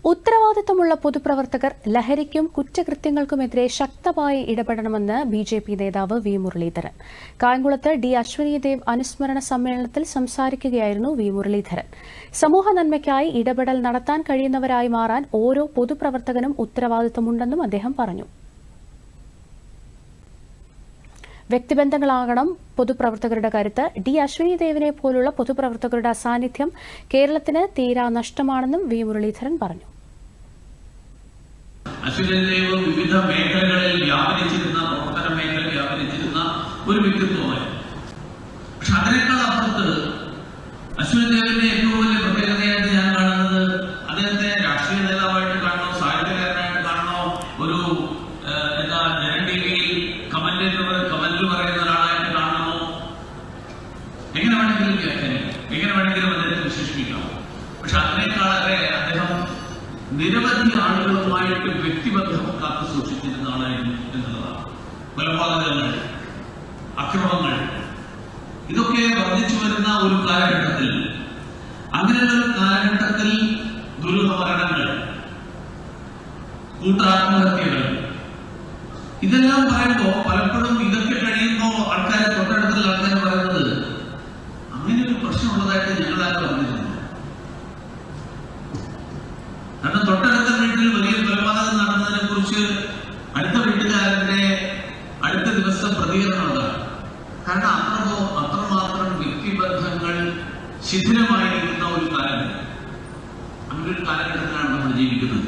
ഉത്തരവാദിത്തമുള്ള പൊതുപ്രവർത്തകർ ലഹരിക്കും കുറ്റകൃത്യങ്ങൾക്കുമെതിരെ ശക്തമായി ഇടപെടണമെന്ന് ബിജെപി നേതാവ് വി മുരളീധരൻ. കായംകുളത്ത് ഡി അശ്വനിദേവ് അനുസ്മരണ സമ്മേളനത്തിൽ സംസാരിക്കുകയായിരുന്നു വി മുരളീധരൻ. സമൂഹ നന്മയ്ക്കായി ഇടപെടൽ നടത്താൻ കഴിയുന്നവരായി മാറാൻ ഓരോ പൊതുപ്രവർത്തകനും ഉത്തരവാദിത്തമുണ്ടെന്നും അദ്ദേഹം പറഞ്ഞു. വ്യക്തിബന്ധങ്ങളാകണം പൊതുപ്രവർത്തകരുടെ കരുത്ത്. ഡി അശ്വനിദേവിനെ പോലുള്ള പൊതുപ്രവർത്തകരുടെ അസാന്നിധ്യം കേരളത്തിന് തീരാ നഷ്ടമാണെന്നും വി മുരളീധരൻ പറഞ്ഞു. അശ്വനിദേവ് വിവിധ മേഖലകളിൽ വ്യാപരിച്ചിരുന്ന പ്രവർത്തന മേഖലയിൽ വ്യാപരിച്ചിരുന്ന ഒരു വ്യക്തിത്വമായി. പക്ഷെ അതിനേക്കാൾ അപ്പുറത്ത് അശ്വനിദേവിന്റെ ഏറ്റവും വലിയ പ്രത്യേകതയായിട്ട് ഞാൻ കാണുന്നത് അദ്ദേഹത്തെ രാഷ്ട്രീയ നേതാവായിട്ട് കാണണോ, സാഹിത്യകാരനായിട്ട് കാണണോ, ഒരു ജനൻ ടിവിയിൽ കമന്റിൽ പറയുന്ന ഒരാളായിട്ട് കാണണമോ, എങ്ങനെ വേണമെങ്കിലും വ്യാഖ്യാനിക്കാം, എങ്ങനെ വേണമെങ്കിലും അദ്ദേഹത്തെ വിശേഷിപ്പിക്കാം. പക്ഷെ അതിനേക്കാളേറെ അദ്ദേഹം നിരവധി ആളുകളുമായിട്ട് വ്യക്തിബന്ധം കാത്തു സൂക്ഷിച്ചിരുന്ന ആളായിരുന്നു എന്നുള്ളതാണ്. കൊലപാതകങ്ങൾ, അക്രമങ്ങൾ, ഇതൊക്കെ വർദ്ധിച്ചു വരുന്ന ഒരു കാലഘട്ടത്തിൽ, അങ്ങനെയുള്ള ഒരു കാലഘട്ടത്തിൽ ദുരൂഹമരണങ്ങൾ, കൂട്ടാത്മഹത്യകൾ, ഇതെല്ലാം പറയുമ്പോൾ പലപ്പോഴും ഇതൊക്കെ കഴിയുമ്പോൾ ആൾക്കാരെ തൊട്ടടുത്തുള്ള ആൾക്കാർ പറയുന്നത് അങ്ങനെ ഒരു പ്രശ്നമുള്ളതായിട്ട് ഞങ്ങളാരും പറഞ്ഞിരുന്നു. കാരണം തൊട്ടടുത്ത വീട്ടിൽ വലിയ കൊലപാതകം നടന്നതിനെ കുറിച്ച് അടുത്ത വീട്ടുകാരന്റെ അടുത്ത ദിവസം പ്രതികരണം ഉണ്ടാകും. കാരണം അത്രമാത്രം വ്യക്തിബന്ധങ്ങൾ ശിഥിലമായിരിക്കുന്ന ഒരു കാലഘട്ടം. അങ്ങനെ ഒരു കാലഘട്ടത്തിലാണ് നമ്മൾ ജീവിക്കുന്നത്.